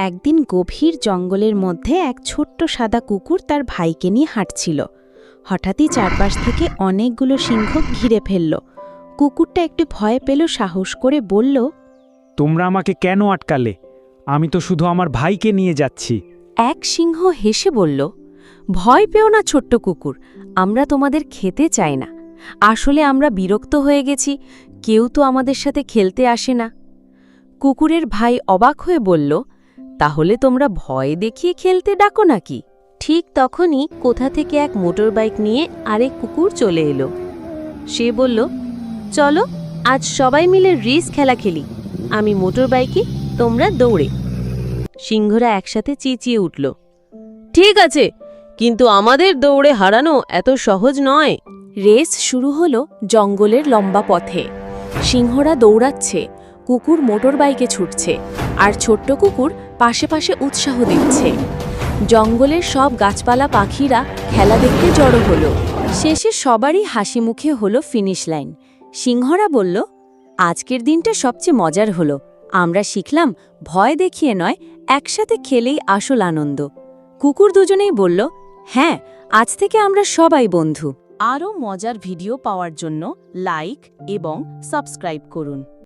একদিন গভীর জঙ্গলের মধ্যে এক ছোট্ট সাদা কুকুর তার ভাইকে নিয়ে হাঁটছিল। হঠাৎই চারপাশ থেকে অনেকগুলো সিংহ ঘিরে ফেলল। কুকুরটা একটু ভয় পেল, সাহস করে বলল, তোমরা আমাকে কেন আটকালে? আমি তো শুধু আমার ভাইকে নিয়ে যাচ্ছি। এক সিংহ হেসে বলল, ভয় পেও না ছোট্ট কুকুর, আমরা তোমাদের খেতে চাই না। আসলে আমরা বিরক্ত হয়ে গেছি, কেউ তো আমাদের সাথে খেলতে আসে না। কুকুরের ভাই অবাক হয়ে বলল, তাহলে তোমরা ভয় দেখিয়ে খেলতে ডাকো নাকি? ঠিক তখনই কোথা থেকে এক মোটর বাইক নিয়ে আরেক কুকুর চলে এলো। সে বলল, চলো আজ সবাই মিলে রেস খেলা খেলি, আমি মোটর বাইকে, তোমরা দৌড়ে। সিংহরা একসাথে চেঁচিয়ে উঠল, ঠিক আছে, কিন্তু আমাদের দৌড়ে হারানো এত সহজ নয়। রেস শুরু হলো জঙ্গলের লম্বা পথে। সিংহরা দৌড়াচ্ছে, কুকুর মোটর বাইকে ছুটছে, আর ছোট্ট কুকুর পাশে পাশে উৎসাহ দিচ্ছে। জঙ্গলের সব গাছপালা পাখিরা খেলা দেখতে জড়ো হলো। শেষে সবারই হাসি মুখে হলো ফিনিশ লাইন। সিংহরা বলল, আজকের দিনটা সবচেয়ে মজার হলো, আমরা শিখলাম ভয় দেখিয়ে নয়, একসাথে খেলেই আসল আনন্দ। কুকুর দুজনেই বলল, হ্যাঁ, আজ থেকে আমরা সবাই বন্ধু। আরও মজার ভিডিও পাওয়ার জন্য লাইক এবং সাবস্ক্রাইব করুন।